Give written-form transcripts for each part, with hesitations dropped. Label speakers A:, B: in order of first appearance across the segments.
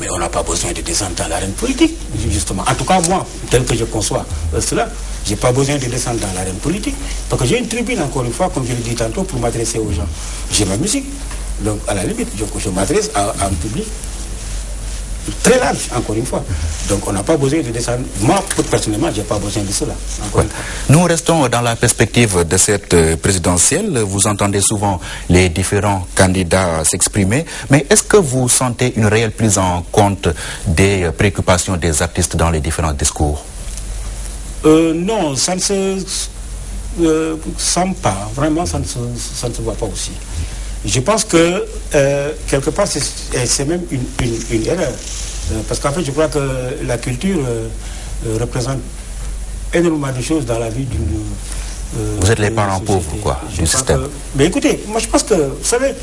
A: Mais on n'a pas besoin de descendre dans l'arène politique, justement. En tout cas, moi, tel que je conçois cela, je n'ai pas besoin de descendre dans l'arène politique. Parce que j'ai une tribune, encore une fois, comme je l'ai dit tantôt, pour m'adresser aux gens. J'ai ma musique. Donc, à la limite, je m'adresse à un public très large, encore une fois. Donc on n'a pas besoin de descendre. Moi, personnellement, je n'ai pas besoin de cela.
B: Ouais. Nous restons dans la perspective de cette présidentielle. Vous entendez souvent les différents candidats s'exprimer. Mais est-ce que vous sentez une réelle prise en compte des préoccupations des artistes dans les différents discours?
A: Non, ça ne se sent pas. Vraiment, ça ne se voit pas aussi. Je pense que, quelque part, c'est même une erreur. Parce qu'en fait, je crois que la culture représente énormément de choses dans la vie d'une...
B: Vous êtes les parents pauvres, quoi, du système.
A: Mais écoutez, moi je pense que, vous savez,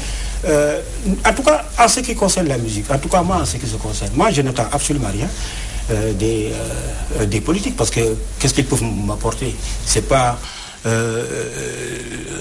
A: en tout cas, en ce qui concerne la musique, en tout cas moi, en ce qui se concerne, moi je n'attends absolument rien des politiques, parce que qu'est-ce qu'ils peuvent m'apporter? C'est pas...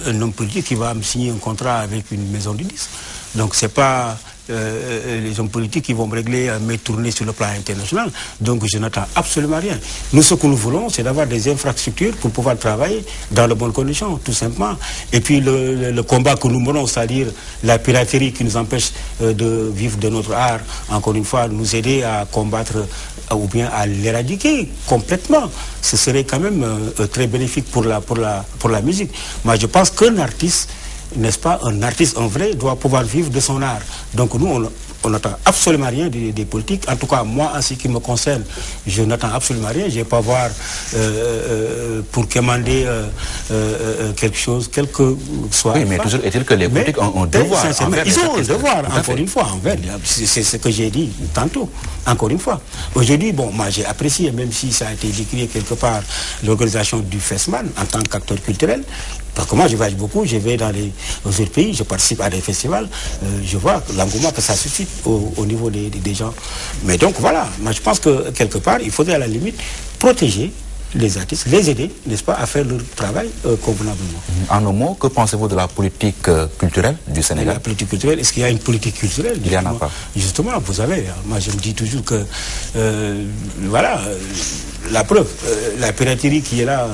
A: un homme politique qui va me signer un contrat avec une maison de disques. Donc c'est pas les hommes politiques qui vont me régler mes tournées sur le plan international. Donc je n'attends absolument rien. Nous, ce que nous voulons, c'est d'avoir des infrastructures pour pouvoir travailler dans de bonnes conditions, tout simplement. Et puis le combat que nous menons, c'est-à-dire la piraterie qui nous empêche de vivre de notre art, encore une fois, nous aider à combattre ou bien à l'éradiquer complètement. Ce serait quand même très bénéfique pour la musique. Moi, je pense qu'un artiste, n'est-ce pas, un artiste en vrai doit pouvoir vivre de son art. Donc nous, on n'attend absolument rien des politiques. En tout cas, moi, en ce qui me concerne, je n'attends absolument rien. Je ne vais pas voir pour commander quelque chose, quel que soit.
B: Oui, mais toujours est-il que les politiques ont un devoir.
A: Ils ont un devoir, encore une fois, envers. C'est ce que j'ai dit tantôt, encore une fois. Aujourd'hui, bon, moi j'ai apprécié, même si ça a été décrit quelque part, l'organisation du FESMAN en tant qu'acteur culturel. Parce que moi, je voyage beaucoup, je vais dans les autres pays, je participe à des festivals, je vois l'engouement que ça suscite au niveau des gens. Mais donc voilà, moi je pense que quelque part, il faudrait à la limite protéger les artistes, les aider, n'est-ce pas, à faire leur travail convenablement.
B: En un mot, que pensez-vous de la politique culturelle du Sénégal?
A: La politique culturelle, est-ce qu'il y a une politique culturelle?
B: Il n'y en a pas.
A: Justement, vous savez, moi je me dis toujours que, voilà, la preuve, la piraterie qui est là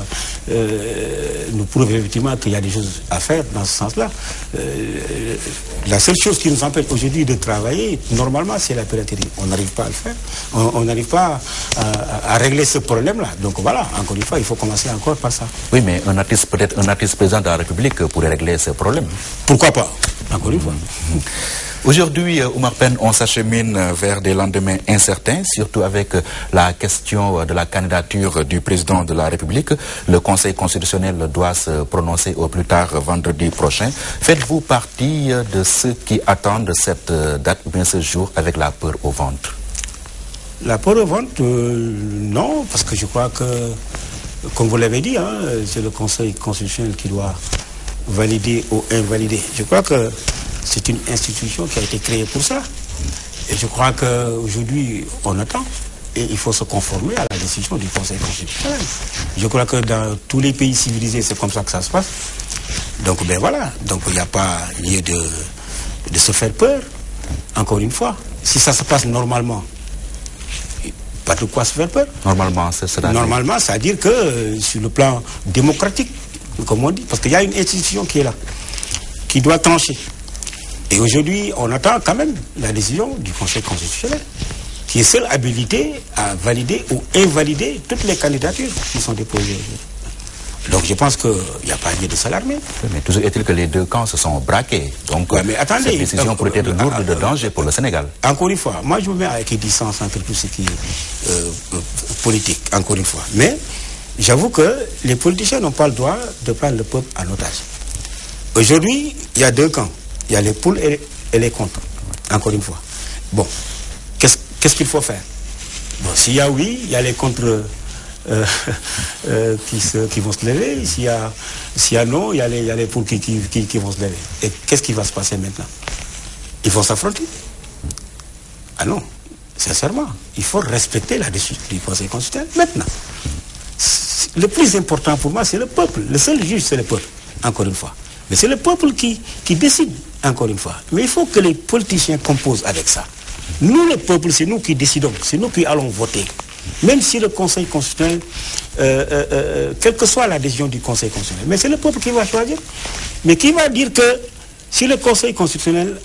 A: nous prouve effectivement qu'il y a des choses à faire dans ce sens-là. La seule chose qui nous empêche aujourd'hui de travailler, normalement, c'est la piraterie. On n'arrive pas à le faire. On n'arrive pas à régler ce problème-là. Donc voilà, encore une fois, il faut commencer encore par ça.
B: Oui, mais un artiste, peut-être un artiste président de la République pourrait régler ce problème.
A: Pourquoi pas? Encore une fois.
B: Aujourd'hui, Oumar Pène, on s'achemine vers des lendemains incertains, surtout avec la question de la candidature du président de la République. Le Conseil constitutionnel doit se prononcer au plus tard vendredi prochain. Faites-vous partie de ceux qui attendent cette date ou bien ce jour avec la peur au ventre?
A: La peur au ventre, non, parce que je crois que, comme vous l'avez dit, hein, c'est le Conseil constitutionnel qui doit valider ou invalider. Je crois que c'est une institution qui a été créée pour ça. Et je crois qu'aujourd'hui, on attend. Et il faut se conformer à la décision du Conseil constitutionnel. Je crois que dans tous les pays civilisés, c'est comme ça que ça se passe. Donc, ben voilà. Donc, il n'y a pas lieu de se faire peur. Encore une fois, si ça se passe normalement, pas de quoi se faire peur.
B: Normalement, c'est cela.
A: Normalement, c'est-à-dire que sur le plan démocratique, comme on dit, parce qu'il y a une institution qui est là, qui doit trancher. Et aujourd'hui, on attend quand même la décision du Conseil constitutionnel, qui est seul habilité à valider ou invalider toutes les candidatures qui sont déposées. Donc je pense qu'il n'y a pas lieu de s'alarmer.
B: Mais toujours est-il que les deux camps se sont braqués. Donc
A: ouais, mais attendez,
B: cette décision pourrait être lourde de danger pour le Sénégal.
A: Encore une fois, moi je me mets avec distance entre tout ce qui est politique, encore une fois. Mais j'avoue que les politiciens n'ont pas le droit de prendre le peuple en otage. Aujourd'hui, il y a deux camps. Il y a les pour et les contre, encore une fois. Bon, qu'est-ce qu'il faut faire? Bon, s'il y a oui, il y a les contre qui vont se lever. S'il y a non, il y a les pour qui vont se lever. Et qu'est-ce qui va se passer maintenant? Ils vont s'affronter? Ah non, sincèrement, il faut respecter la décision du Conseil constitutionnel maintenant. Le plus important pour moi, c'est le peuple. Le seul juge, c'est le peuple, encore une fois. Mais c'est le peuple qui décide, encore une fois. Mais il faut que les politiciens composent avec ça. Nous, le peuple, c'est nous qui décidons, c'est nous qui allons voter. Même si le Conseil constitutionnel, quelle que soit la décision du Conseil constitutionnel, mais c'est le peuple qui va choisir. Mais qui va dire que si le Conseil constitutionnel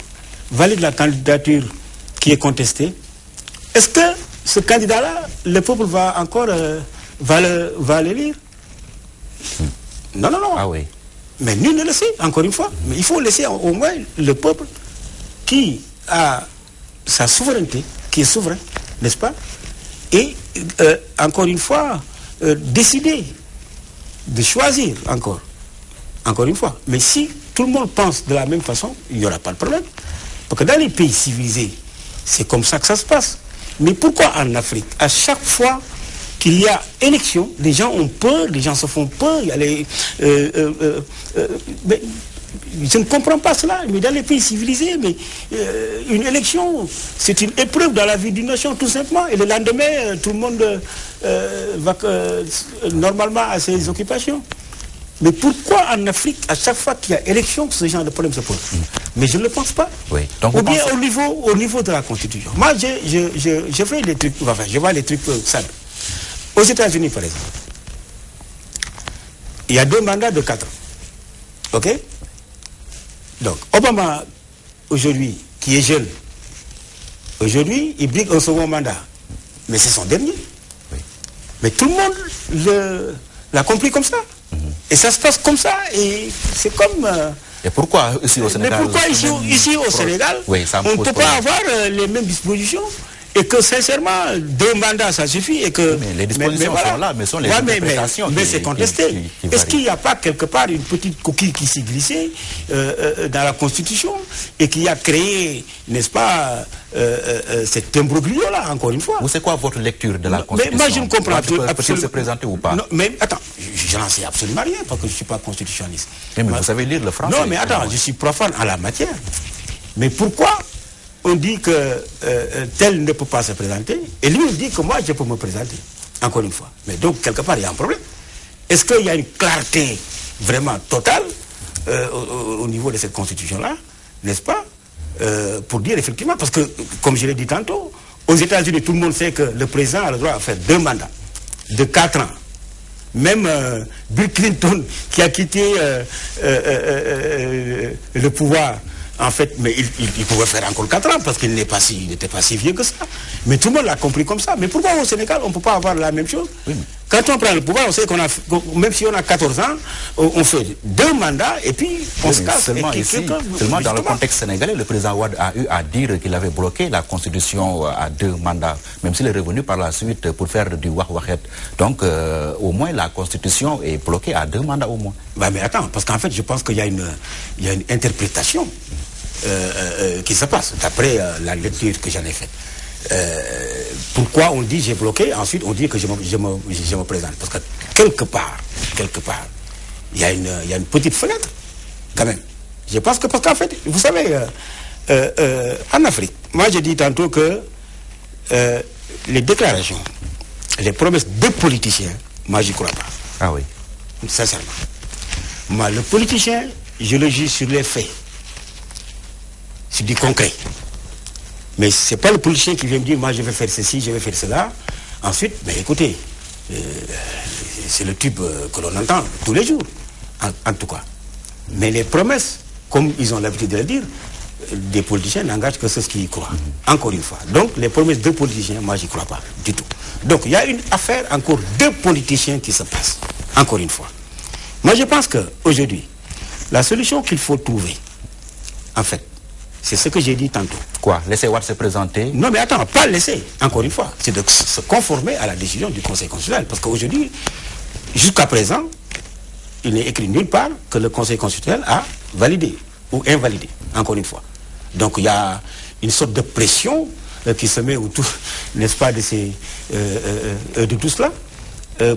A: valide la candidature qui est contestée, est-ce que ce candidat-là, le peuple va encore va l'élire? Non, non, non.
B: Ah oui.
A: Mais nul ne le sait, encore une fois. Mais il faut laisser au moins le peuple qui a sa souveraineté, qui est souverain, n'est-ce pas? Et encore une fois, décider de choisir encore une fois. Mais si tout le monde pense de la même façon, il n'y aura pas de problème. Parce que dans les pays civilisés, c'est comme ça que ça se passe. Mais pourquoi en Afrique, à chaque fois qu'il y a élection, les gens ont peur, les gens se font peur, il y a les... mais je ne comprends pas cela, mais dans les pays civilisés, mais une élection, c'est une épreuve dans la vie d'une nation, tout simplement. Et le lendemain, tout le monde va normalement à ses occupations. Mais pourquoi en Afrique, à chaque fois qu'il y a élection, ce genre de problème se pose? Mais je ne le pense pas.
B: Oui. Donc
A: ou bien au niveau de la Constitution. Moi, je fais des trucs, enfin, je vois les trucs simples. Aux États-Unis, par exemple, il y a 2 mandats de 4 ans. OK? Donc, Obama, aujourd'hui, qui est jeune, aujourd'hui, il brigue un second mandat. Mais c'est son dernier.
B: Oui.
A: Mais tout le monde l'a compris comme ça. Et ça se passe comme ça. Et c'est comme...
B: et pourquoi ici au Sénégal?
A: Mais pourquoi ici au Sénégal,
B: oui,
A: on ne peut pas avoir les mêmes dispositions? Et que sincèrement, 2 mandats, ça suffit. Et que,
B: mais les dispositions sont là, mais sont les interprétations
A: mais c'est contesté. Est-ce qu'il n'y a pas quelque part une petite coquille qui s'est glissée dans la Constitution et qui a créé, n'est-ce pas, cet imbroglio-là, encore une fois?
B: Ou c'est quoi votre lecture de la Constitution?
A: Mais moi, je ne comprends pas.
B: Peut-il se présenter ou pas?
A: Non, mais attends, je n'en sais absolument rien parce que je ne suis pas constitutionnaliste.
B: Mais vous savez lire le français?
A: Non, mais attends, je suis profane en la matière. Mais pourquoi on dit que tel ne peut pas se présenter, et lui il dit que moi je peux me présenter, encore une fois. Mais donc quelque part il y a un problème. Est-ce qu'il y a une clarté vraiment totale au niveau de cette constitution-là, n'est-ce pas, pour dire effectivement, parce que comme je l'ai dit tantôt, aux États-Unis tout le monde sait que le président a le droit à faire 2 mandats de 4 ans. Même Bill Clinton qui a quitté le pouvoir, en fait, mais il pouvait faire encore 4 ans parce qu'il n'était pas si vieux que ça. Mais tout le monde l'a compris comme ça. Mais pourquoi au Sénégal, on ne peut pas avoir la même chose? Oui, mais... Quand on prend le pouvoir, on sait qu'on a, même si on a 14 ans, on fait 2 mandats et puis on se casse.
B: Seulement ici, seulement dans le contexte sénégalais, le président Wade a eu à dire qu'il avait bloqué la constitution à 2 mandats, même s'il est revenu par la suite pour faire du wah-wahet. Donc, au moins, la constitution est bloquée à 2 mandats au moins.
A: Bah, mais attends, parce qu'en fait, je pense qu'il y a une interprétation qui se passe, d'après la lecture que j'en ai faite. Pourquoi on dit j'ai bloqué, ensuite on dit que je me présente? Parce que quelque part, il y a une petite fenêtre, quand même. Je pense que, parce qu'en fait, vous savez, en Afrique, moi j'ai dit tantôt que les déclarations, les promesses de politiciens, moi j'y crois pas.
B: Ah oui.
A: Sincèrement. Moi, le politicien, je le juge sur les faits. C'est du concret. Mais ce n'est pas le politicien qui vient me dire, moi je vais faire ceci, je vais faire cela. Ensuite, mais écoutez, c'est le tube que l'on entend tous les jours, en tout cas. Mais les promesses, comme ils ont l'habitude de le dire, des politiciens n'engagent que ceux qui y croient. Encore une fois. Donc les promesses de politiciens, moi j'y crois pas du tout. Donc il y a une affaire encore de politiciens qui se passe. Encore une fois. Moi je pense qu'aujourd'hui, la solution qu'il faut trouver, en fait, c'est ce que j'ai dit tantôt.
B: Quoi? Laisser Wade se présenter? Non,
A: mais attends, pas laisser, encore une fois. C'est de se conformer à la décision du Conseil constitutionnel. Parce qu'aujourd'hui, jusqu'à présent, il n'est écrit nulle part que le Conseil constitutionnel a validé ou invalidé, encore une fois. Donc il y a une sorte de pression qui se met autour, n'est-ce pas, de tout cela,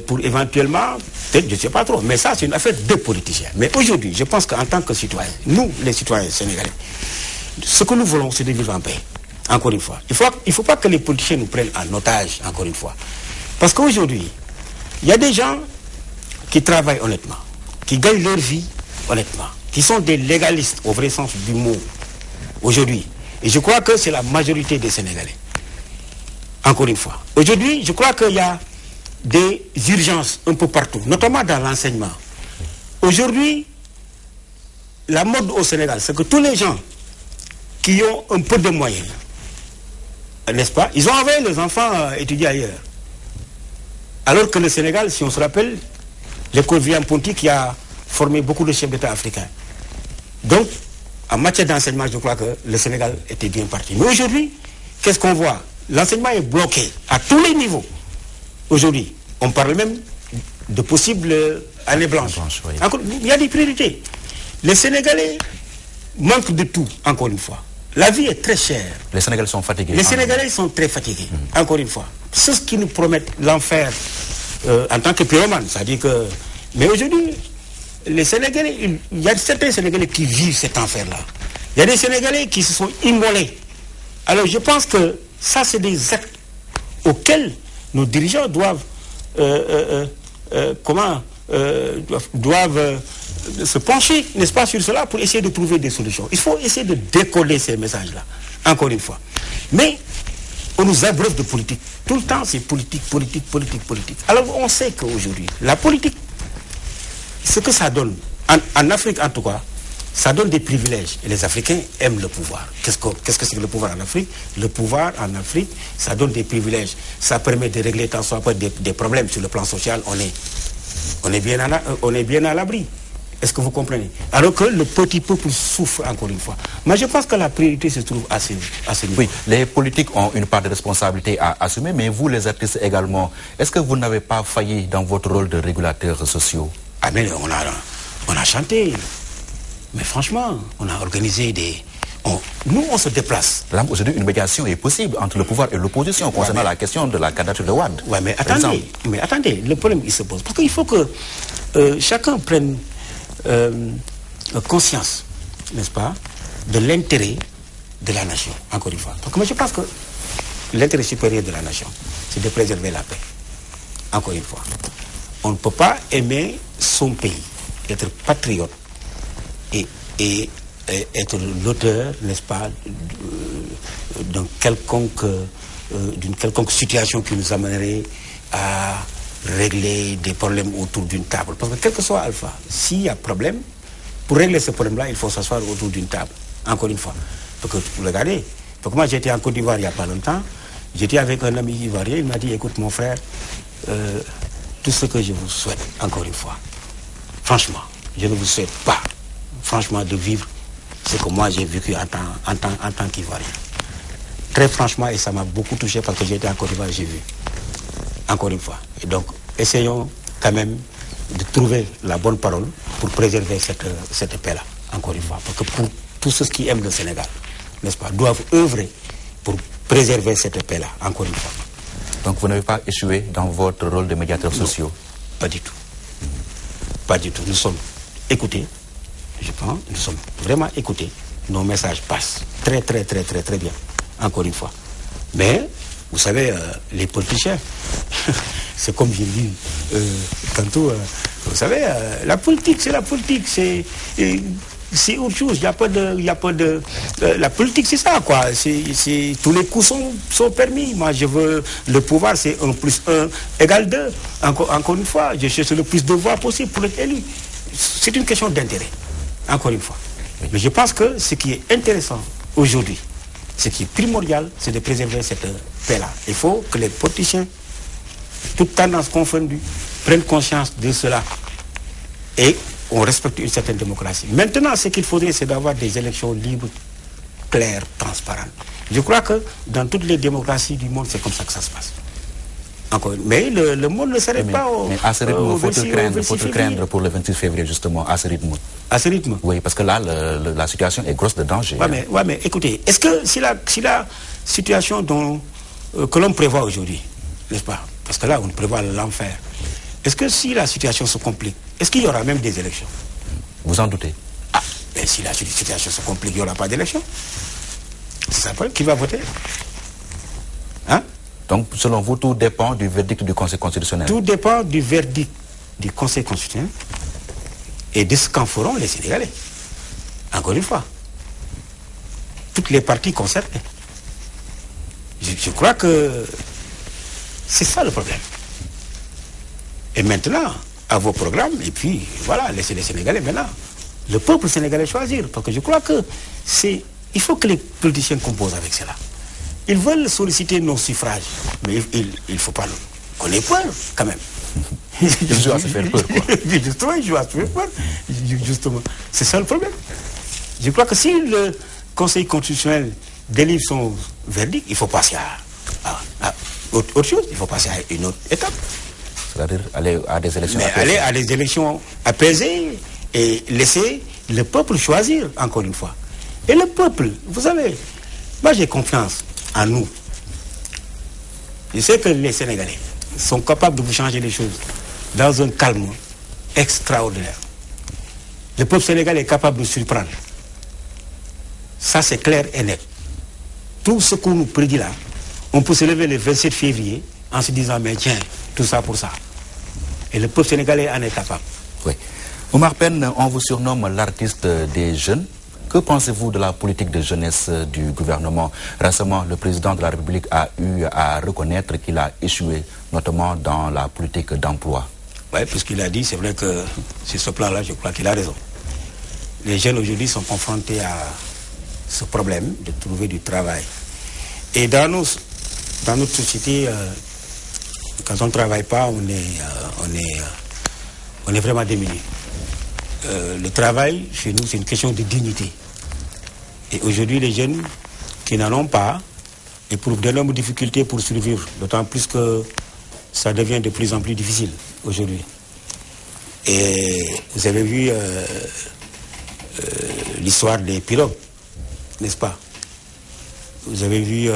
A: pour éventuellement, peut-être, je ne sais pas trop, mais ça c'est une affaire de politiciens. Mais aujourd'hui, je pense qu'en tant que citoyens, nous, les citoyens sénégalais, ce que nous voulons, c'est de vivre en paix. Encore une fois. Il ne faut pas que les politiciens nous prennent en otage, encore une fois. Parce qu'aujourd'hui, il y a des gens qui travaillent honnêtement, qui gagnent leur vie honnêtement, qui sont des légalistes au vrai sens du mot, aujourd'hui, Et je crois que c'est la majorité des Sénégalais. Encore une fois. Aujourd'hui, je crois qu'il y a des urgences un peu partout, notamment dans l'enseignement. Aujourd'hui, la mode au Sénégal, c'est que tous les gens qui ont un peu de moyens, n'est-ce pas, ils ont envoyé les enfants étudier ailleurs. Alors que le Sénégal, si on se rappelle, l'école William-Ponty qui a formé beaucoup de chefs d'État africains. Donc, en matière d'enseignement, je crois que le Sénégal était bien parti. Mais aujourd'hui, qu'est-ce qu'on voit? L'enseignement est bloqué à tous les niveaux. Aujourd'hui, on parle même de possibles années blanches.
B: Oui.
A: Encore, il y a des priorités. Les Sénégalais manquent de tout, encore une fois. La vie est très chère.
B: Les Sénégalais sont fatigués.
A: Les Sénégalais sont très fatigués, encore une fois. Ceux qui nous promettent l'enfer en tant que pyromane, c'est-à-dire que... Mais aujourd'hui, les Sénégalais, il y a certains Sénégalais qui vivent cet enfer-là. Il y a des Sénégalais qui se sont immolés. Alors je pense que ça, c'est des actes auxquels nos dirigeants doivent se pencher, n'est-ce pas, sur cela pour essayer de trouver des solutions. Il faut essayer de décoller ces messages-là, encore une fois. Mais on nous abreuve de politique. Tout le temps, c'est politique, politique, politique, politique. Alors on sait qu'aujourd'hui, la politique, ce que ça donne, en Afrique en tout cas, ça donne des privilèges. Et les Africains aiment le pouvoir. Qu'est-ce que c'est que le pouvoir en Afrique? Le pouvoir en Afrique, ça donne des privilèges. Ça permet de régler tant soit peu des problèmes sur le plan social. On est bien à l'abri. Est-ce que vous comprenez? Alors que le petit peuple souffre, encore une fois. Mais je pense que la priorité se trouve à ce niveau.
B: Oui, les politiques ont une part de responsabilité à assumer, mais vous, les artistes également, est-ce que vous n'avez pas failli dans votre rôle de régulateurs sociaux?
A: Ah mais on a chanté. Mais franchement, on a organisé des... Nous, on se déplace.
B: Là, aujourd'hui, une médiation est possible entre le pouvoir et l'opposition concernant la question de la candidature de Wade.
A: Oui, mais attendez, le problème, il se pose. Parce qu'il faut que chacun prenne conscience, n'est-ce pas, de l'intérêt de la nation, encore une fois. Parce que moi, je pense que l'intérêt supérieur de la nation, c'est de préserver la paix. Encore une fois. On ne peut pas aimer son pays, être patriote, et être l'auteur, n'est-ce pas, d'une quelconque situation qui nous amènerait à régler des problèmes autour d'une table. Parce que quel que soit Alpha, s'il y a problème, pour régler ce problème-là, il faut s'asseoir autour d'une table. Encore une fois. Parce que, vous regardez, parce que moi j'étais en Côte d'Ivoire il n'y a pas longtemps, j'étais avec un ami ivoirien, il m'a dit, écoute mon frère, tout ce que je vous souhaite, encore une fois, franchement, je ne vous souhaite pas, franchement, de vivre ce que moi j'ai vécu en tant qu'Ivoirien. Très franchement, et ça m'a beaucoup touché parce que j'étais en Côte d'Ivoire, j'ai vu. Encore une fois. Et donc, essayons quand même de trouver la bonne parole pour préserver cette paix-là, encore une fois. Parce que pour tous ceux qui aiment le Sénégal, n'est-ce pas, doivent œuvrer pour préserver cette paix-là, encore une fois.
B: Donc vous n'avez pas échoué dans votre rôle de médiateurs sociaux?
A: Pas du tout. Pas du tout. Nous sommes écoutés. Je pense, nous sommes vraiment écoutés. Nos messages passent très, très, très, très, très bien. Encore une fois. Mais, vous savez, les politiciens, c'est comme j'ai dit tantôt, vous savez, la politique, c'est la politique. C'est autre chose. Il n'y a pas de... la politique, c'est ça, quoi. Tous les coups sont permis. Moi, je veux... Le pouvoir, c'est 1 + 1 = 2. Encore une fois, je cherche le plus de voix possible pour être élu. C'est une question d'intérêt. Encore une fois. Mais je pense que ce qui est intéressant aujourd'hui, ce qui est primordial, c'est de préserver cette paix-là. Il faut que les politiciens, toutes tendances confondues, prennent conscience de cela. Et on respecte une certaine démocratie. Maintenant, ce qu'il faudrait, c'est d'avoir des élections libres, claires, transparentes. Je crois que dans toutes les démocraties du monde, c'est comme ça que ça se passe. Encore. Mais le monde ne s'arrête pas au...
B: Mais à ce rythme, faut-il craindre pour le 26 février, justement, à ce rythme?
A: À ce rythme?
B: Oui, parce que là, la situation est grosse de danger.
A: Ouais, mais écoutez, est-ce que si la situation que l'on prévoit aujourd'hui, n'est-ce pas? Parce que là, on prévoit l'enfer. Est-ce que si la situation se complique, est-ce qu'il y aura même des élections?
B: Vous en doutez?
A: Ah, mais si la situation se complique, il n'y aura pas d'élection. C'est ça le problème. Qui va voter? Hein?
B: Donc, selon vous, tout dépend du verdict du Conseil constitutionnel?
A: Tout dépend du verdict du Conseil constitutionnel et de ce qu'en feront les Sénégalais. Encore une fois. toutes les parties concernées. Je crois que c'est ça le problème. Et maintenant, à vos programmes, et puis voilà, laissez les Sénégalais maintenant, le peuple sénégalais choisir. Parce que je crois que il faut que les politiciens composent avec cela. Ils veulent solliciter nos suffrages, mais il ne faut pas qu'on ait peur quand même.
B: Ils jouent à se faire peur, quoi.
A: Justement, ils jouent à se faire peur. Justement, c'est ça le problème. Je crois que si le Conseil constitutionnel délivre son verdict, il faut passer à autre chose, il faut passer à une autre étape.
B: C'est-à-dire aller à des élections
A: apaisées. Aller à des élections apaisées et laisser le peuple choisir, encore une fois. Et le peuple, vous savez, moi j'ai confiance en nous. Je sais que les Sénégalais sont capables de vous changer les choses dans un calme extraordinaire. Le peuple sénégalais est capable de surprendre. Ça c'est clair et net. Tout ce qu'on nous prédit là, on peut se lever le 27 février en se disant mais tiens, tout ça pour ça. Et le peuple sénégalais en est capable.
B: Oui. Oumar Pène, on vous surnomme l'artiste des jeunes. Que pensez-vous de la politique de jeunesse du gouvernement? Récemment, le président de la République a eu à reconnaître qu'il a échoué, notamment dans la politique d'emploi.
A: Oui, puisqu'il a dit, c'est vrai que sur ce plan-là, je crois qu'il a raison. Les jeunes aujourd'hui sont confrontés à ce problème de trouver du travail. Et dans notre société, quand on ne travaille pas, on est vraiment démuni. Le travail, chez nous, c'est une question de dignité. Et aujourd'hui, les jeunes qui n'en ont pas éprouvent d'énormes difficultés pour survivre, d'autant plus que ça devient de plus en plus difficile aujourd'hui. Et vous avez vu l'histoire des pirogues, n'est-ce pas? Vous avez vu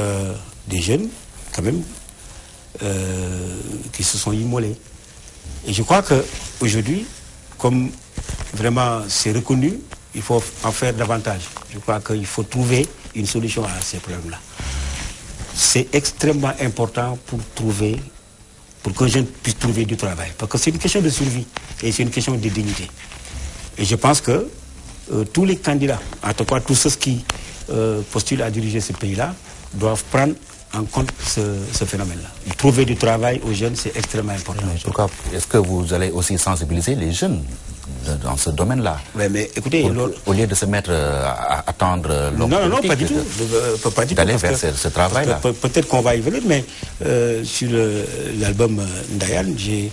A: des jeunes, quand même, qui se sont immolés. Et je crois qu'aujourd'hui, comme vraiment c'est reconnu, il faut en faire davantage. Je crois qu'il faut trouver une solution à ces problèmes-là. C'est extrêmement important pour qu'un jeune puisse trouver du travail. Parce que c'est une question de survie et c'est une question de dignité. Et je pense que tous les candidats, en tout cas tous ceux qui postulent à diriger ce pays-là, doivent prendre en compte ce phénomène-là. Trouver du travail aux jeunes, c'est extrêmement important.
B: Pourquoi est-ce que vous allez aussi sensibiliser les jeunes dans ce domaine-là?
A: Mais écoutez,
B: au lieu de se mettre à attendre
A: non, pas du tout.
B: D'aller vers ce travail-là.
A: Peut-être qu'on va y venir, mais sur l'album Ndayan, il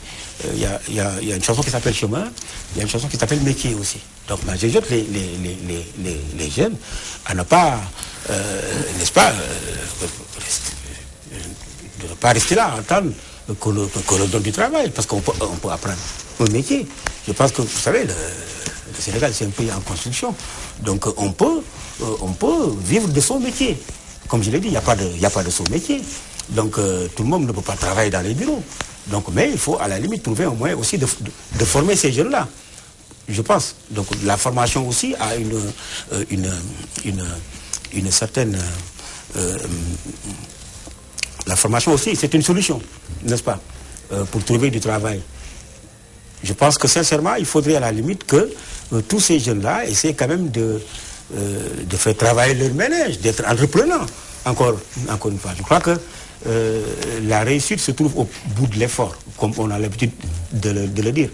A: y a une chanson qui s'appelle Chemin, il y a une chanson qui s'appelle Métier aussi. Donc j'exhorte les jeunes à ne pas, n'est-ce pas, de ne pas rester là, à attendre qu'on leur donne du travail, parce qu'on peut apprendre un métier. Je pense que, vous savez, le Sénégal, c'est un pays en construction. Donc, on peut vivre de son métier. Comme je l'ai dit, il n'y a pas de son métier. Donc, tout le monde ne peut pas travailler dans les bureaux. Donc, mais il faut, à la limite, trouver un moyen aussi de former ces jeunes-là. Je pense. Donc, la formation aussi a une certaine... la formation aussi, c'est une solution, n'est-ce pas, pour trouver du travail. Je pense que sincèrement, il faudrait à la limite que tous ces jeunes-là essaient quand même de faire travailler leur ménage, d'être entrepreneurs, encore une fois. Je crois que la réussite se trouve au bout de l'effort, comme on a l'habitude de le dire.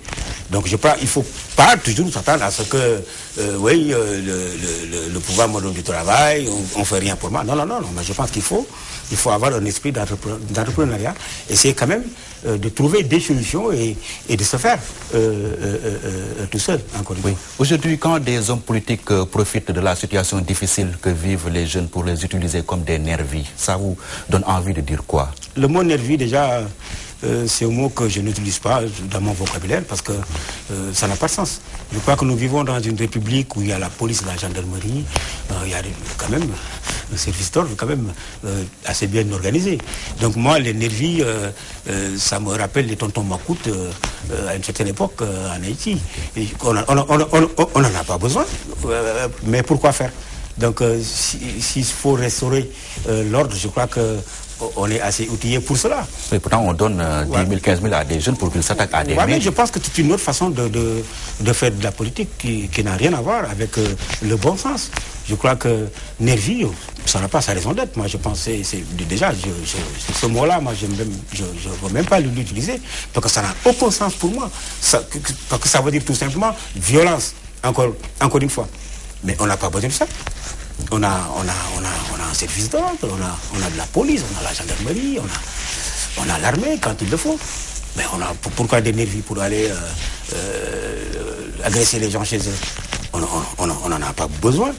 A: Donc je crois qu'il ne faut pas toujours s'attendre à ce que, le pouvoir me donne du travail, on ne fait rien pour moi. Non, mais je pense qu'il faut avoir un esprit d'entrepreneuriat, essayer quand même de trouver des solutions et de se faire tout seul, encore une fois.
B: Aujourd'hui, quand des hommes politiques profitent de la situation difficile que vivent les jeunes pour les utiliser comme des nervis, ça vous donne envie de dire quoi?
A: Le mot nervi, déjà, c'est un mot que je n'utilise pas dans mon vocabulaire parce que ça n'a pas de sens. Je crois que nous vivons dans une république où il y a la police, la gendarmerie, il y a quand même un service d'ordre quand même assez bien organisé. Donc moi, les nervis, ça me rappelle les tontons Macoute à une certaine époque en Haïti. On n'en a pas besoin, mais pourquoi faire? Donc s'il faut restaurer l'ordre, je crois que on est assez outillé pour cela.
B: Et pourtant, on donne 10 000, 15 000 à des jeunes pour qu'ils s'attaquent à des
A: mais
B: médias.
A: je pense que c'est une autre façon de faire de la politique qui n'a rien à voir avec le bon sens. Je crois que nervi, ça n'a pas sa raison d'être. Moi, je pense déjà, ce mot-là, moi, je ne veux même pas l'utiliser, parce que ça n'a aucun sens pour moi. Parce que ça veut dire tout simplement violence, encore une fois. Mais on n'a pas besoin de ça. On a un service d'ordre, on a de la police, on a la gendarmerie, on a l'armée quand il le faut. Mais pourquoi des nervis pour aller agresser les gens chez eux? On n'en a pas besoin.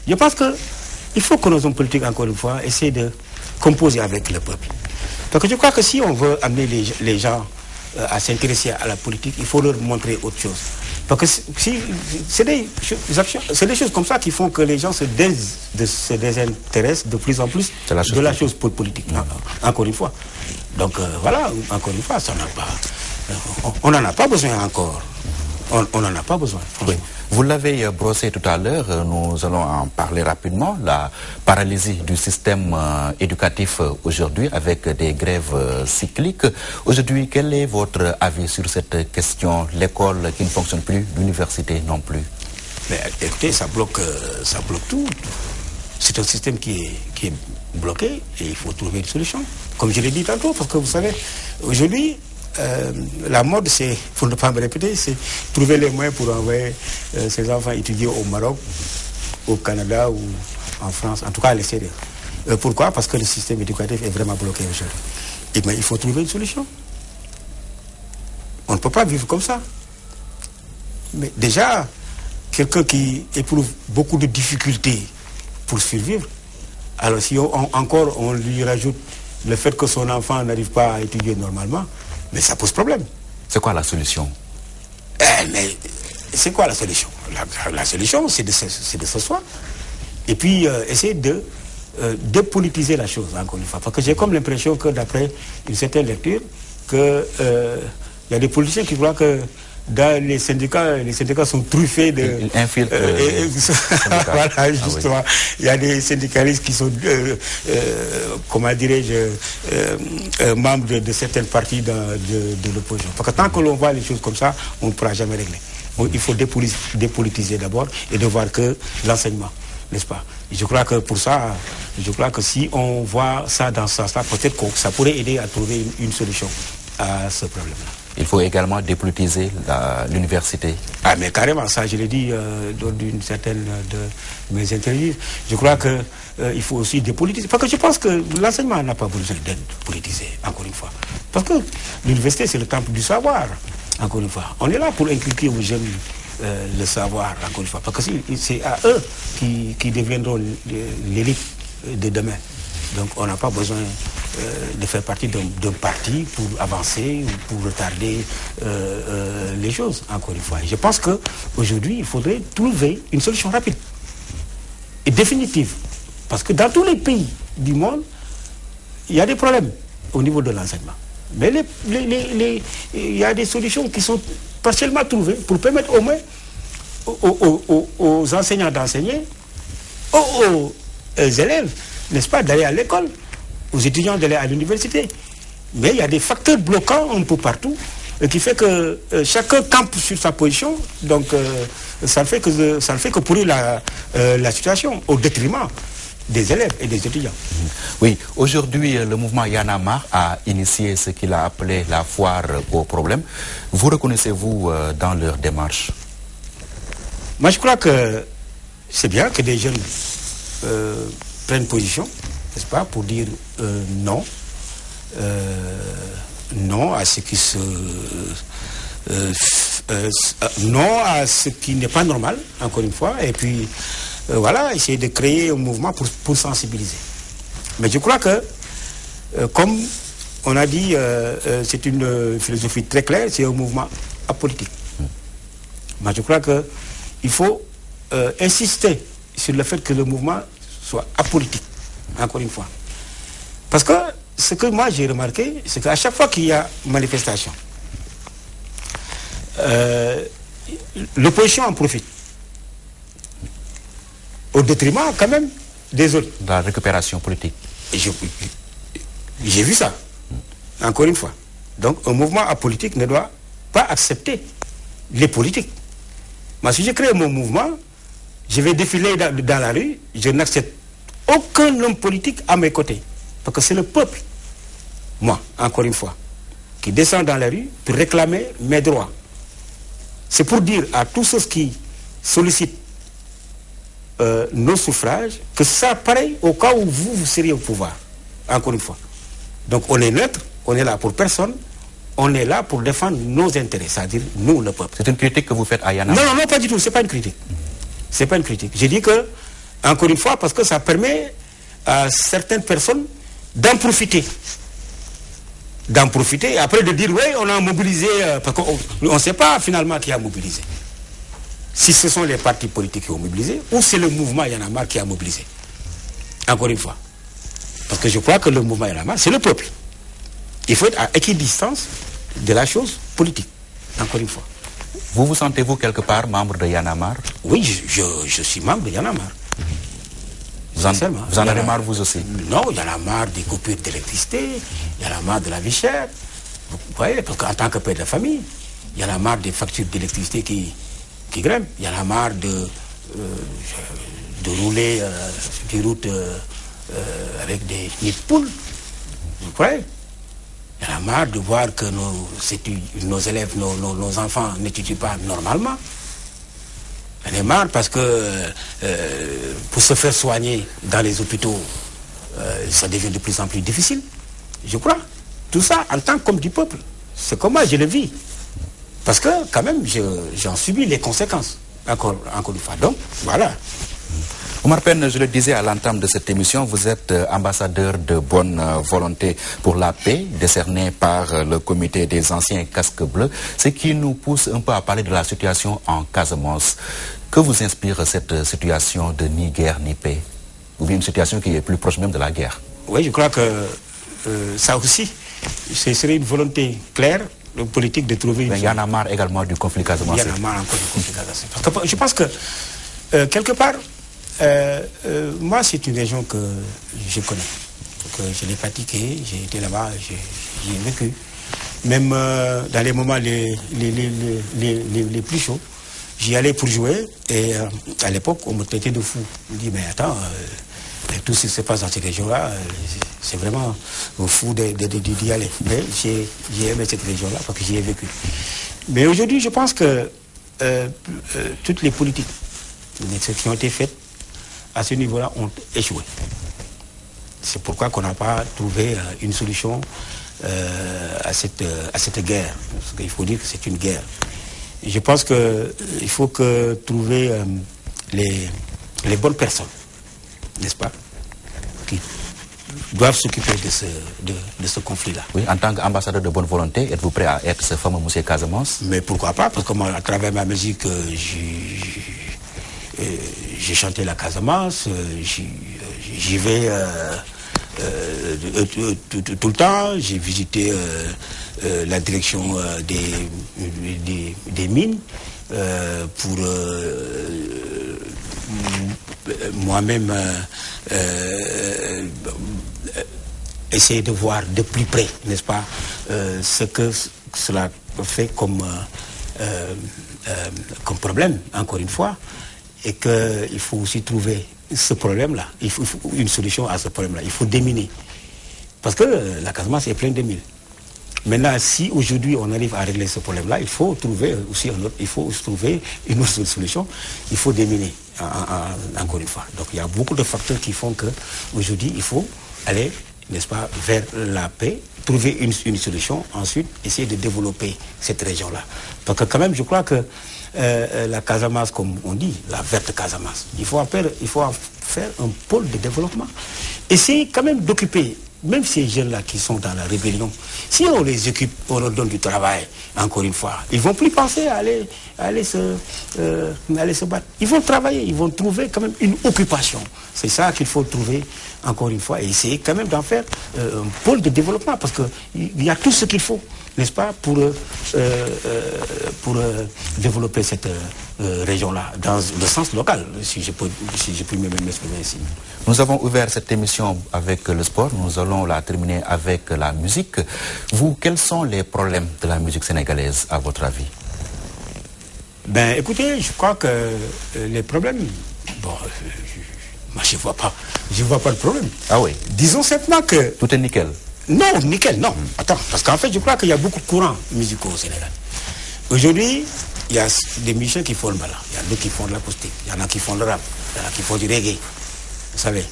A: Je pense qu'il faut que nos hommes politiques, encore une fois, essaient de composer avec le peuple. Donc je crois que si on veut amener les gens à s'intéresser à la politique, il faut leur montrer autre chose. Parce que c'est des choses comme ça qui font que les gens se désintéressent de plus en plus de la chose politique. Encore une fois. Donc voilà, encore une fois, on n'en a pas besoin encore. On n'en a pas besoin, franchement.
B: Oui. Vous l'avez brossé tout à l'heure, nous allons en parler rapidement. La paralysie du système éducatif aujourd'hui avec des grèves cycliques. Aujourd'hui, quel est votre avis sur cette question? L'école qui ne fonctionne plus, l'université non plus.
A: Mais écoutez, ça bloque tout. C'est un système qui est bloqué et il faut trouver une solution. Comme je l'ai dit tantôt, parce que vous savez, aujourd'hui, la mode, c'est, pour ne pas me répéter, c'est trouver les moyens pour envoyer ses enfants étudier au Maroc, au Canada ou en France, en tout cas à l'extérieur. Pourquoi? Parce que le système éducatif est vraiment bloqué aujourd'hui. Et bien, il faut trouver une solution. On ne peut pas vivre comme ça. Mais déjà, quelqu'un qui éprouve beaucoup de difficultés pour survivre, alors si on lui rajoute le fait que son enfant n'arrive pas à étudier normalement, mais ça pose problème.
B: C'est quoi la solution?
A: Mais c'est quoi la solution? La solution, c'est de s'asseoir et puis essayer de dépolitiser la chose, encore une fois. Parce que j'ai comme l'impression que d'après une certaine lecture, qu'il y a des politiciens qui croient que dans les syndicats sont truffés de...
B: Ils infiltrent
A: voilà, justement. Ah, oui. Il y a des syndicalistes qui sont, comment dirais-je, membres de certaines parties de l'opposition. Parce que tant que l'on voit les choses comme ça, on ne pourra jamais régler. Il faut dépolitiser d'abord et de voir que l'enseignement, n'est-ce pas? Je crois que pour ça, si on voit ça dans ce sens-là, peut-être que ça pourrait aider à trouver une solution à ce problème-là.
B: Il faut également dépolitiser l'université.
A: Ah mais carrément, ça je l'ai dit dans d'une certaine de mes interviews. Je crois qu'il faut aussi dépolitiser. Parce que je pense que l'enseignement n'a pas besoin d'être politisé, encore une fois. Parce que l'université c'est le temple du savoir, encore une fois. On est là pour inculquer aux jeunes le savoir, encore une fois. Parce que c'est à eux qui deviendront l'élite de demain. Donc on n'a pas besoin de faire partie d'un parti pour avancer ou pour retarder les choses, encore une fois. Et je pense qu'aujourd'hui, il faudrait trouver une solution rapide et définitive. Parce que dans tous les pays du monde, il y a des problèmes au niveau de l'enseignement. Mais il y a des solutions qui sont partiellement trouvées pour permettre au moins aux enseignants d'enseigner, aux élèves, n'est-ce pas, d'aller à l'école, aux étudiants d'aller à l'université. Mais il y a des facteurs bloquants un peu partout qui fait que chacun campe sur sa position. Donc ça ne fait que pourrir la situation au détriment des élèves et des étudiants.
B: Oui, aujourd'hui le mouvement Y en a marre a initié ce qu'il a appelé la foire aux problèmes. Vous reconnaissez-vous dans leur démarche?
A: Moi je crois que c'est bien que des jeunes prennent position, n'est-ce pas, pour dire non, non à ce qui non à ce qui n'est pas normal, encore une fois, et puis voilà, essayer de créer un mouvement pour sensibiliser. Mais je crois que, comme on a dit, c'est une philosophie très claire, c'est un mouvement apolitique. Moi je crois qu'il faut insister sur le fait que le mouvement soit apolitique, encore une fois. Parce que ce que moi j'ai remarqué, c'est qu'à chaque fois qu'il y a manifestation, l'opposition en profite. Au détriment quand même des autres.
B: La récupération politique.
A: J'ai vu ça, encore une fois. Donc un mouvement apolitique ne doit pas accepter les politiques. Moi, si je crée mon mouvement, je vais défiler dans la rue, je n'accepte aucun homme politique à mes côtés. Parce que c'est le peuple, moi, encore une fois, qui descend dans la rue pour réclamer mes droits. C'est pour dire à tous ceux qui sollicitent nos suffrages que ça pareil au cas où vous seriez au pouvoir, encore une fois. Donc on est neutre, on est là pour personne, on est là pour défendre nos intérêts, c'est-à-dire nous, le peuple.
B: C'est une critique que vous faites à Y'en a marre?
A: Non, pas du tout, c'est pas une critique. C'est pas une critique. J'ai dit que, encore une fois, parce que ça permet à certaines personnes d'en profiter. D'en profiter et après de dire, oui, on a mobilisé, parce qu'on ne sait pas finalement qui a mobilisé. Si ce sont les partis politiques qui ont mobilisé, ou c'est le mouvement Y'en a marre qui a mobilisé. Encore une fois. Parce que je crois que le mouvement Y'en a marre, c'est le peuple. Il faut être à équidistance de la chose politique. Encore une fois.
B: Vous sentez-vous quelque part membre de Y'en a marre?
A: Oui, je suis membre de Y'en a marre.
B: Vous en avez marre vous aussi?
A: Non, il y en a marre des coupures d'électricité, il y en a marre de la vie chère. Vous voyez, parce qu'en tant que père de famille, il y en a marre des factures d'électricité qui grimpent. Il y en a marre de rouler sur des routes avec des nids de poules. Vous voyez? Il y en a marre de voir que nos élèves, nos enfants n'étudient pas normalement. Il y en a marre parce que pour se faire soigner dans les hôpitaux, ça devient de plus en plus difficile. Je crois. Tout ça en tant qu'homme du peuple. C'est comme moi, je le vis. Parce que quand même, j'en subis les conséquences. Encore une fois. Donc, voilà.
B: Oumar Pène, je le disais à l'entame de cette émission, vous êtes ambassadeur de bonne volonté pour la paix, décerné par le comité des anciens casques bleus, ce qui nous pousse un peu à parler de la situation en Casamance. Que vous inspire cette situation de ni guerre ni paix? Ou bien une situation qui est plus proche même de la guerre?
A: Oui, je crois que ça aussi, ce serait une volonté claire, politique de trouver une...
B: Il y en a marre également du conflit Casamance.
A: Il y en a marre encore du conflit Casamance. Parce que je pense que, quelque part, moi, c'est une région que je connais, que je l'ai pratiquée, j'ai été là-bas, j'y ai vécu. Même dans les moments les plus chauds, j'y allais pour jouer et à l'époque, on me traitait de fou. On me dit, mais attends, tout ce qui se passe dans ces régions-là, c'est vraiment fou d'y aller. Mais j'ai aimé cette région-là parce que j'y ai vécu. Mais aujourd'hui, je pense que toutes les politiques qui ont été faites à ce niveau-là ont échoué. C'est pourquoi qu'on n'a pas trouvé une solution à cette guerre. Parce qu'il faut dire que c'est une guerre. Et je pense qu'il faut trouver les bonnes personnes, n'est-ce pas, qui doivent s'occuper de ce conflit-là.
B: Oui, en tant qu'ambassadeur de bonne volonté, êtes-vous prêt à être ce fameux monsieur Casamance?
A: Mais pourquoi pas, parce que moi, à travers ma musique, j'ai chanté la Casamance, j'y vais tout le temps, j'ai visité la direction des mines pour moi-même essayer de voir de plus près, n'est-ce pas, ce que cela fait comme problème, encore une fois. Et qu'il faut aussi trouver ce problème-là. Il faut une solution à ce problème-là. Il faut déminer. Parce que la Casamance est pleine de mines. Maintenant, si aujourd'hui on arrive à régler ce problème-là, il faut trouver aussi une autre solution. Il faut déminer, encore une fois. Donc il y a beaucoup de facteurs qui font qu'aujourd'hui, il faut aller, n'est-ce pas, vers la paix, trouver une solution, ensuite essayer de développer cette région-là. Parce que quand même, je crois que la Casamance, comme on dit, la verte Casamance, il faut en faire un pôle de développement. Essayer quand même d'occuper, même ces jeunes-là qui sont dans la rébellion, si on les occupe, on leur donne du travail, encore une fois, ils ne vont plus penser à aller se battre. Ils vont travailler, ils vont trouver quand même une occupation. C'est ça qu'il faut trouver, encore une fois, et essayer quand même d'en faire un pôle de développement, parce qu'il y a tout ce qu'il faut n'est-ce pas, pour développer cette région-là, dans le sens local, si je peux m'exprimer ici.
B: Nous avons ouvert cette émission avec le sport, nous allons la terminer avec la musique. Vous, quels sont les problèmes de la musique sénégalaise, à votre avis?
A: Ben, écoutez, je crois que les problèmes, bon, moi je vois pas de problème.
B: Ah oui.
A: Disons simplement que...
B: Tout est nickel.
A: Non, nickel, non. Attends, parce qu'en fait, je crois qu'il y a beaucoup de courants musicaux au Sénégal. Aujourd'hui, il y a des musiciens qui font le bala, il y a d'autres qui font de l'acoustique, il y en a qui font le rap, il y en a qui font du reggae. Vous savez,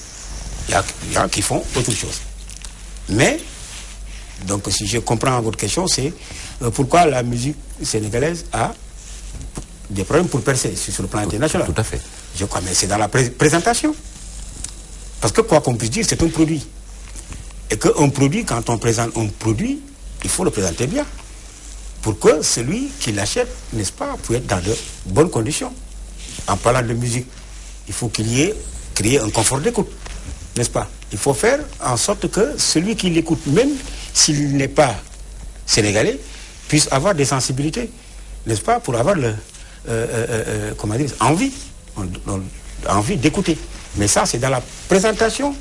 A: il y en a qui font autre chose. Mais, donc si je comprends votre question, c'est pourquoi la musique sénégalaise a des problèmes pour percer sur le plan international.
B: Tout à fait.
A: Je crois, mais c'est dans la présentation. Parce que quoi qu'on puisse dire, c'est un produit. Et qu'un produit, quand on présente un produit, il faut le présenter bien. Pour que celui qui l'achète, n'est-ce pas, puisse être dans de bonnes conditions. En parlant de musique, il faut qu'il y ait créé un confort d'écoute, n'est-ce pas? Il faut faire en sorte que celui qui l'écoute, même s'il n'est pas sénégalais, puisse avoir des sensibilités, n'est-ce pas, pour avoir comment dire, envie d'écouter. Mais ça, c'est dans la présentation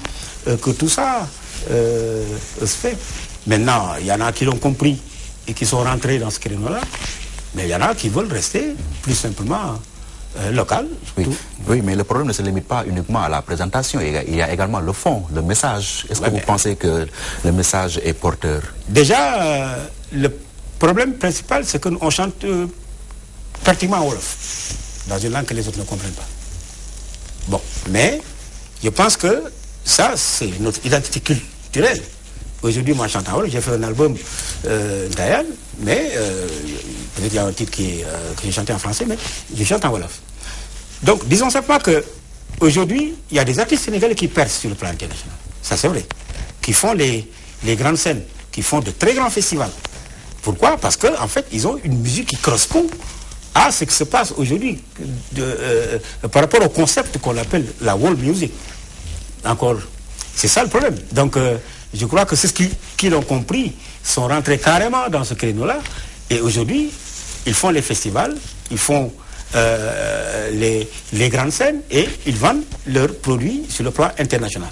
A: que tout ça se fait. Maintenant, il y en a qui l'ont compris et qui sont rentrés dans ce créneau-là, mais il y en a qui veulent rester plus simplement local.
B: Oui. Oui, mais le problème ne se limite pas uniquement à la présentation, il y a également le fond, le message. Est-ce que vous pensez que le message est porteur?
A: Déjà, le problème principal, c'est qu'on chante pratiquement en Wolof, dans une langue que les autres ne comprennent pas. Bon, mais je pense que ça, c'est notre identité culturelle. Aujourd'hui, moi, je chante en Wolof. J'ai fait un album d'Ayan, mais peut-être qu'il y a un titre que j'ai chanté en français, mais je chante en Wolof. Donc, disons simplement qu'aujourd'hui, il y a des artistes sénégalais qui percent sur le plan international. Ça, c'est vrai. Qui font les grandes scènes, qui font de très grands festivals. Pourquoi? Parce qu'en fait, ils ont une musique qui correspond à ce qui se passe aujourd'hui par rapport au concept qu'on appelle la world music. Encore, c'est ça le problème. Donc, je crois que c'est ce qu'ils ont compris, sont rentrés carrément dans ce créneau-là. Et aujourd'hui, ils font les festivals, ils font les grandes scènes et ils vendent leurs produits sur le plan international.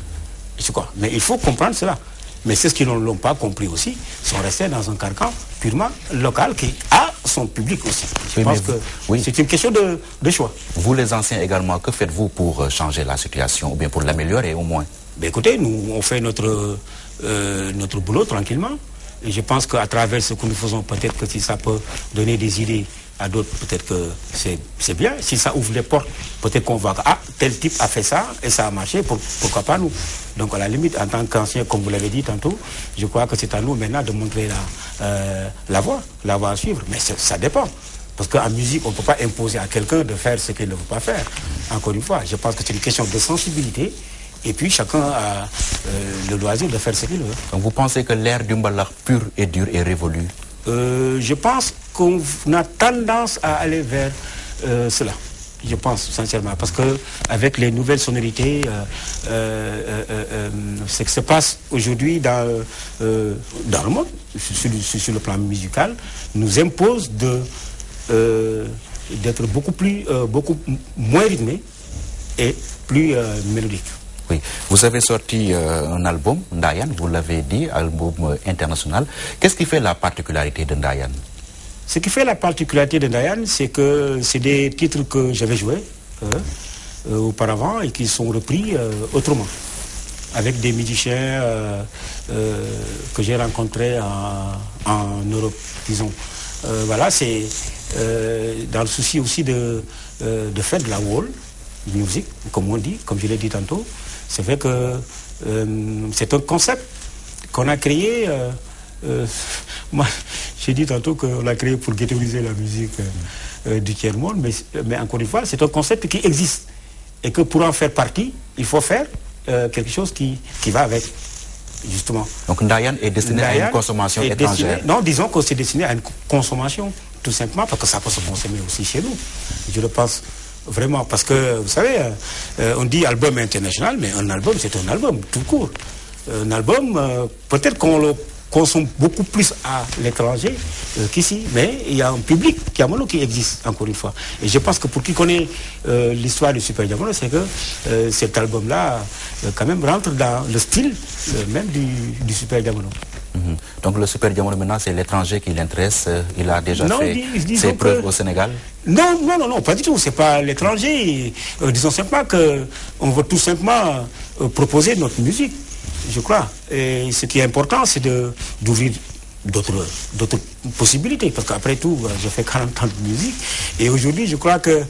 A: C'est quoi? Mais il faut comprendre cela. Mais ceux qui ne l'ont pas compris aussi sont restés dans un carcan purement local qui a son public aussi. Je pense que c'est une question de choix.
B: Vous les anciens également, que faites-vous pour changer la situation ou bien pour l'améliorer au moins?
A: Ben écoutez, nous on fait notre boulot tranquillement. Et je pense qu'à travers ce que nous faisons, peut-être que si ça peut donner des idées à d'autres, peut-être que c'est bien. Si ça ouvre les portes, peut-être qu'on va... Ah, tel type a fait ça et ça a marché, pourquoi pas nous? Donc à la limite, en tant qu'ancien, comme vous l'avez dit tantôt, je crois que c'est à nous maintenant de montrer la voie à suivre. Mais ça dépend. Parce qu'en musique, on ne peut pas imposer à quelqu'un de faire ce qu'il ne veut pas faire. Encore une fois, je pense que c'est une question de sensibilité. Et puis chacun a le loisir de faire ce qu'il veut.
B: Donc vous pensez que l'ère du mbalax pur et dur est révolue?
A: Je pense qu'on a tendance à aller vers cela. Je pense sincèrement. Parce qu'avec les nouvelles sonorités, ce qui se passe aujourd'hui dans le monde, sur le plan musical, nous impose d'être beaucoup moins rythmé et plus mélodique.
B: Oui, vous avez sorti un album, Ndayan, vous l'avez dit, album international. Qu'est-ce qui fait la particularité de Ndayan?
A: Ce qui fait la particularité de Ndayan, c'est que c'est des titres que j'avais joués auparavant et qui sont repris autrement, avec des musiciens que j'ai rencontrés en Europe, disons. Voilà, c'est dans le souci aussi de faire de la world music, comme on dit, comme je l'ai dit tantôt. C'est vrai que c'est un concept qu'on a créé. Moi, j'ai dit tantôt qu'on l'a créé pour ghettoiser la musique du tiers-monde, mais encore une fois, c'est un concept qui existe. Et que pour en faire partie, il faut faire quelque chose qui va avec, justement.
B: Donc Ndayan est destiné à une consommation étrangère?
A: Non, disons que c'est destiné à une consommation, tout simplement, parce que ça peut se consommer aussi chez nous. Je le pense. Vraiment, parce que, vous savez, on dit album international, mais un album, c'est un album, tout court. Un album, peut-être qu'on le consomme beaucoup plus à l'étranger qu'ici. Mais il y a un public Diamono qui existe, encore une fois. Et je pense que pour qui connaît l'histoire du Super Diamono, c'est que cet album-là, quand même, rentre dans le style même du Super Diamono.
B: Donc le Super Diamono maintenant c'est l'étranger qui l'intéresse, il a déjà fait ses preuves au Sénégal?
A: Non, pas du tout, c'est pas l'étranger. Disons simplement qu'on veut tout simplement proposer notre musique, je crois. Et ce qui est important, c'est d'ouvrir d'autres possibilités, parce qu'après tout, j'ai fait 40 ans de musique, et aujourd'hui, je crois que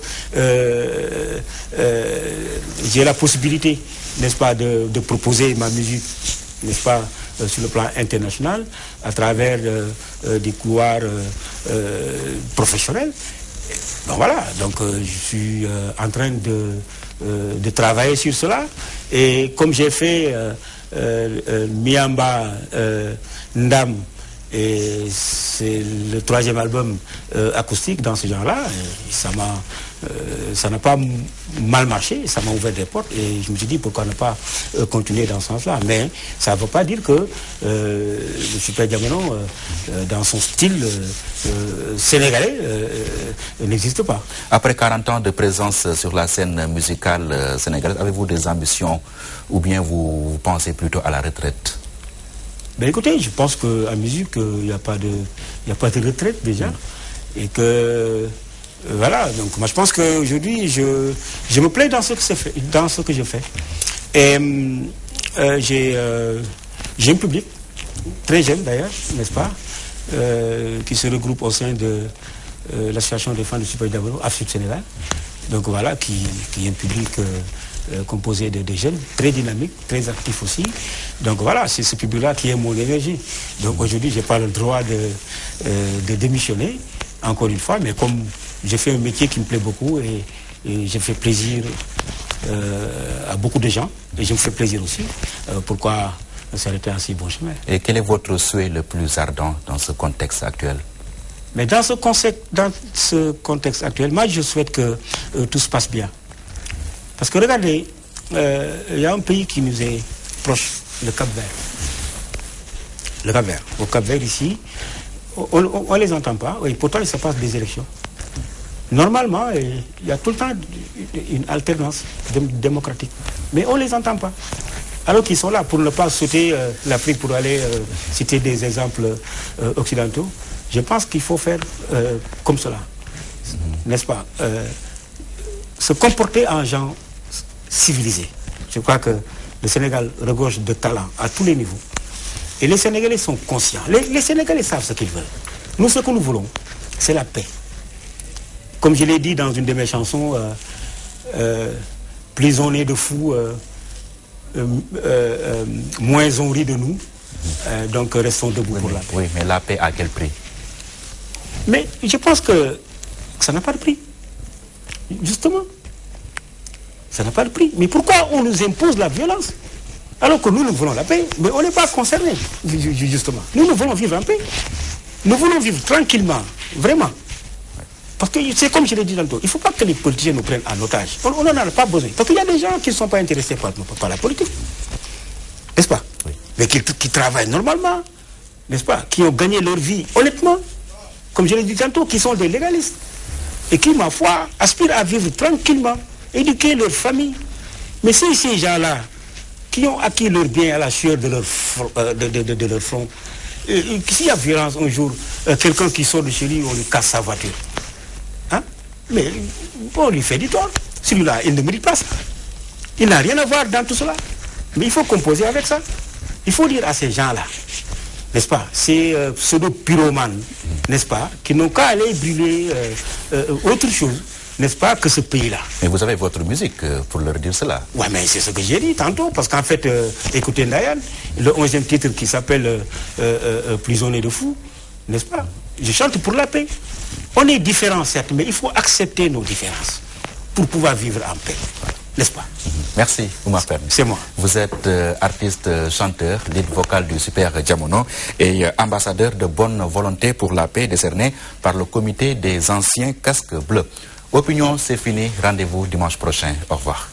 A: j'ai la possibilité, n'est-ce pas, de proposer ma musique, n'est-ce pas, sur le plan international, à travers des couloirs professionnels. Donc voilà, donc je suis en train de travailler sur cela, et comme j'ai fait Miamba, Ndam, et c'est le 3e album acoustique dans ce genre-là, ça n'a pas mal marché, ça m'a ouvert des portes, et je me suis dit pourquoi ne pas continuer dans ce sens-là. Mais ça ne veut pas dire que le Super Diamono, dans son style sénégalais, n'existe pas.
B: Après 40 ans de présence sur la scène musicale sénégalaise, avez-vous des ambitions ou bien vous pensez plutôt à la retraite?
A: Ben écoutez, je pense qu'en musique, il n'y a pas de retraite déjà. Et que, voilà, donc moi je pense qu'aujourd'hui, je me plais dans ce que je fais. Et j'ai un public, très jeune d'ailleurs, n'est-ce pas, qui se regroupe au sein de l'association des fans du Super Diamono, Afrique Sénégal. Donc voilà, qui est un public composé de jeunes, très dynamiques, très actifs aussi. Donc voilà, c'est ce public-là qui est mon énergie. Donc aujourd'hui, je n'ai pas le droit de démissionner, encore une fois, mais comme j'ai fait un métier qui me plaît beaucoup et j'ai fait plaisir à beaucoup de gens, et je me fais plaisir aussi, pourquoi s'arrêter en si bon chemin.
B: Et quel est votre souhait le plus ardent dans ce contexte actuel?
A: Mais dans ce contexte actuel, moi je souhaite que tout se passe bien. Parce que regardez, il y a un pays qui nous est proche, le Cap-Vert. Le Cap-Vert. Au Cap-Vert ici, on ne les entend pas, et pourtant il se passe des élections. Normalement, il y a tout le temps une alternance démocratique. Mais on ne les entend pas. Alors qu'ils sont là pour ne pas sauter l'Afrique pour aller citer des exemples occidentaux. Je pense qu'il faut faire comme cela. N'est-ce pas? Se comporter en gens civilisés. Je crois que le Sénégal regorge de talent à tous les niveaux. Et les Sénégalais sont conscients. Les Sénégalais savent ce qu'ils veulent. Nous, ce que nous voulons, c'est la paix. Comme je l'ai dit dans une de mes chansons, plus on est de fous, moins on rit de nous. Donc restons debout pour la paix.
B: Oui, mais la paix à quel prix?
A: Mais je pense que ça n'a pas de prix. Justement. Ça n'a pas de prix. Mais pourquoi on nous impose la violence? Alors que nous voulons la paix, mais on n'est pas concernés, justement. Nous voulons vivre en paix. Nous voulons vivre tranquillement, vraiment. Parce que c'est comme je l'ai dit tantôt, il ne faut pas que les politiciens nous prennent en otage. On n'en a pas besoin. Parce qu'il y a des gens qui ne sont pas intéressés par la politique. N'est-ce pas? Oui. Mais qui travaillent normalement, n'est-ce pas? Qui ont gagné leur vie honnêtement, comme je l'ai dit tantôt, qui sont des légalistes. Et qui, ma foi, aspirent à vivre tranquillement, éduquer leur famille. Mais c'est ces gens-là qui ont acquis leur bien à la sueur de leur front. S'il y a violence un jour, quelqu'un qui sort de chez lui, on lui casse sa voiture. Hein? Mais on lui fait du tort. Celui-là, il ne mérite pas ça. Il n'a rien à voir dans tout cela. Mais il faut composer avec ça. Il faut dire à ces gens-là, n'est-ce pas, ces pseudo-pyromanes, n'est-ce pas, qui n'ont qu'à aller brûler autre chose, n'est-ce pas, que ce pays-là.
B: Mais vous avez votre musique pour leur dire cela.
A: Oui, mais c'est ce que j'ai dit tantôt, parce qu'en fait, écoutez Ndayan, le 11e titre qui s'appelle Prisonnier de fou, n'est-ce pas, je chante pour la paix. On est différents, certes, mais il faut accepter nos différences pour pouvoir vivre en paix, n'est-ce pas?
B: Merci, Oumar Pène.
A: C'est moi.
B: Vous êtes artiste, chanteur, lead vocal du Super Diamono et ambassadeur de bonne volonté pour la paix décerné par le comité des anciens casques bleus. Opinion, c'est fini. Rendez-vous dimanche prochain. Au revoir.